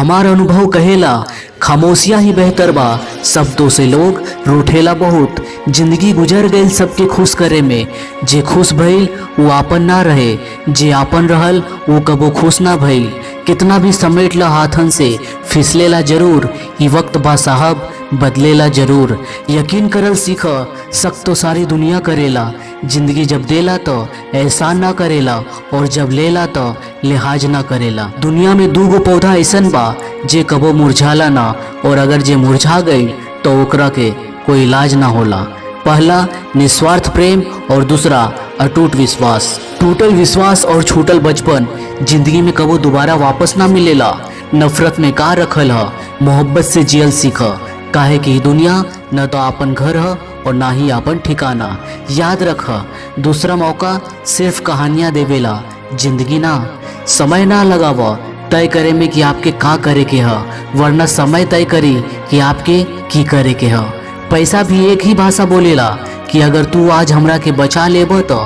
हमार अनुभव कहेला खामोशियाँ ही बेहतर बा, शब्दों से लोग रूठेला बहुत। जिंदगी गुजर गई सबके खुश करे में, जे खुश भइल वो आपन ना रहे, जे आपन रहल वो कबो खुश ना भइल। कितना भी समेटला हाथन से फिसलेला जरूर, ई वक्त बा साहब बदलेला जरूर। यकीन करल सीख, शक तो सारी दुनिया करेला। जिंदगी जब देला तो एहसान ना करेला, और जब लेला तो लिहाज ना करेला। दुनिया में दूगो पौधा ऐसन बा जे कबो मुरझाला ना, और अगर जे मुरझा गई तो ओकरा के कोई इलाज ना होला। पहला निस्वार्थ प्रेम और दूसरा अटूट विश्वास। टूटल विश्वास और छूटल बचपन जिंदगी में कबो दोबारा वापस ना मिलेला। नफरत में का रखल ह, मोहब्बत से जियल सीख, काहे कि दुनिया न तो आपन घर है और ना ही आपन ठिकाना। याद रख, दूसरा मौका सिर्फ कहानियाँ देवेला, जिंदगी ना। समय ना लगावा तय करे में कि आपके का करे के है, वरना समय तय करी कि आपके की करे के है। पैसा भी एक ही भाषा बोलेला कि अगर तू आज हमरा के बचा लेब तो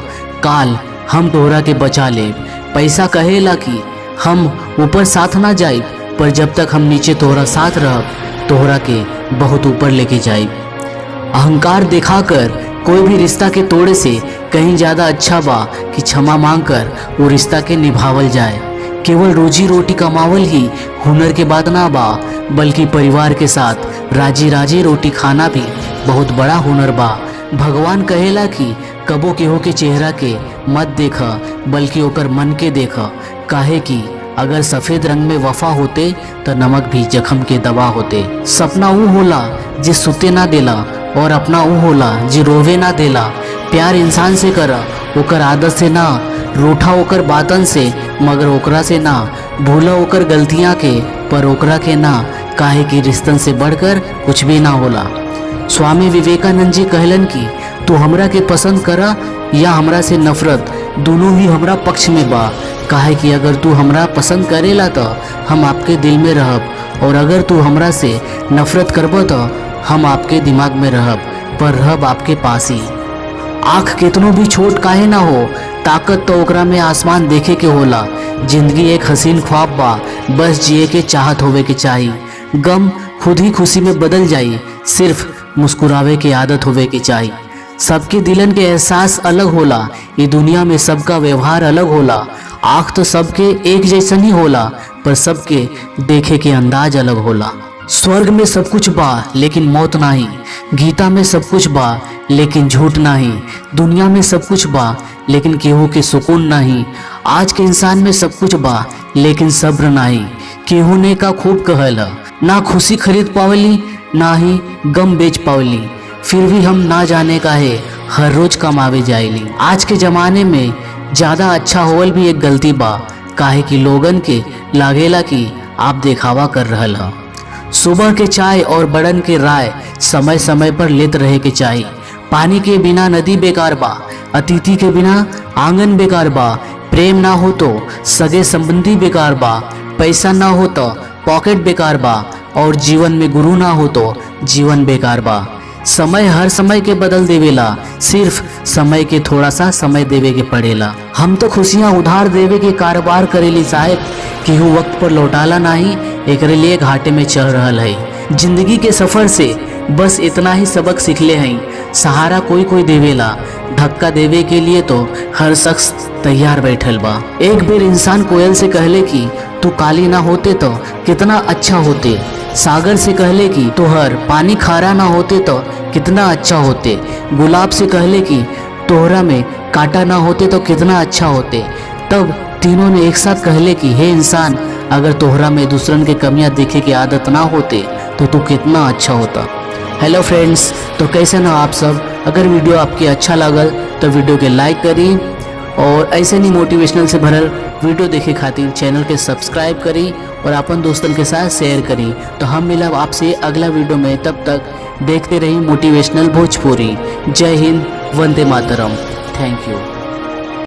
काल हम तोहरा के बचा लेब। पैसा कहेला कि हम ऊपर साथ ना जाइब, पर जब तक हम नीचे तोहरा साथ रहब तोहरा के बहुत ऊपर लेके जाइब। अहंकार दिखाकर कोई भी रिश्ता के तोड़े से कहीं ज़्यादा अच्छा बा कि क्षमा मांगकर वो रिश्ता के निभावल जाए। केवल रोजी रोटी कमावल ही हुनर के बात ना बा, बल्कि परिवार के साथ राजी राजी रोटी खाना भी बहुत बड़ा हुनर बा। भगवान कहेला कि कबो केहू के चेहरा के मत देख, बल्कि ओकर मन के देख, काहे कि अगर सफ़ेद रंग में वफा होते तो नमक भी जख्म के दवा होते। सपना वो होला जे सुते ना देला, और अपना वो होला जे रोवे ना देला। प्यार इंसान से कर, ओकर आदत से ना। रूठा ओकर बातन से, मगर ओकरा से ना। भूला ओकर गलतियाँ के, पर ओकरा के ना, काहे कि रिश्तन से बढ़कर कुछ भी ना होला। स्वामी विवेकानंद जी कहलन कि तू हमरा के पसंद करा या हमरा से नफरत, दोनों ही हमरा पक्ष में बा। काहे कि अगर तू हमरा पसंद करेला तो हम आपके दिल में रहब, और अगर तू हमरा से नफरत करब तो हम आपके दिमाग में रहब, पर रहब आपके पास ही। आँख कितनों भी छोट काहे ना हो, ताकत तो ओकरा में आसमान देखे के होला। जिंदगी एक हसीन ख्वाब बा, बस जिए के चाहत होवे के चाही। गम खुद ही खुशी में बदल जाई, सिर्फ मुस्कुरावे के आदत होवे के चाही। सबके दिलन के एहसास अलग होला, ये दुनिया में सबका व्यवहार अलग होला। आँख तो सबके एक जैसन ही होला, पर सबके देखे के अंदाज अलग होला। स्वर्ग में सब कुछ बा लेकिन मौत नहीं, गीता में सब कुछ बा लेकिन झूठ नहीं, दुनिया में सब कुछ बा लेकिन केहू के सुकून नहीं। आज के इंसान में सब कुछ बा लेकिन सब्र नहीं। केहू ने का खूब कहल, ना खुशी खरीद पावली ना ही गम बेच पावली, फिर भी हम ना जाने का है हर रोज कमावे जाइली। आज के ज़माने में ज़्यादा अच्छा होवल भी एक गलती बा, काहे कि लोगन के लागेला कि आप दिखावा कर रहल ह। सुबह के चाय और बड़न के राय समय समय पर लेत रहे के चाहिए। पानी के बिना नदी बेकार बा, अतिथि के बिना आंगन बेकार बा। प्रेम ना हो तो सगे संबंधी बेकार बा, पैसा ना हो तो पॉकेट बेकार बा, और जीवन में गुरु ना हो तो जीवन बेकार बा। समय हर समय के बदल देवेला, सिर्फ समय के थोड़ा सा समय देवे के पड़ेला। हम तो खुशियाँ उधार देवे के कारोबार करेली साहेब, केहू वक्त पर लौटाला नहीं, एकरे लिए घाटे में चल रहल है। जिंदगी के सफर से बस इतना ही सबक सीखले हैं, सहारा कोई कोई देवेला, धक्का देवे के लिए तो हर शख्स तैयार बैठल बा। एक बेर इंसान कोयल से कहले कि तू काली ना होते तो कितना अच्छा होते। सागर से कहले कि तोहर पानी खारा ना होते तो कितना अच्छा होते। गुलाब से कहले कि तोहरा में कांटा ना होते तो कितना अच्छा होते। तब तीनों ने एक साथ कहले कि हे इंसान, अगर तोहरा में दूसरन के कमियां देखे की आदत ना होते तो तू कितना अच्छा होता। हेलो फ्रेंड्स, तो कैसे ना आप सब। अगर वीडियो आपके अच्छा लगल तो वीडियो के लाइक करी, और ऐसे नहीं मोटिवेशनल से भरल वीडियो देखे खातिर चैनल के सब्सक्राइब करी, और अपन दोस्तन के साथ शेयर करी। तो हम मिलब आपसे अगला वीडियो में, तब तक देखते रहिए मोटिवेशनल भोजपुरी। जय हिंद, वंदे मातरम। Thank you.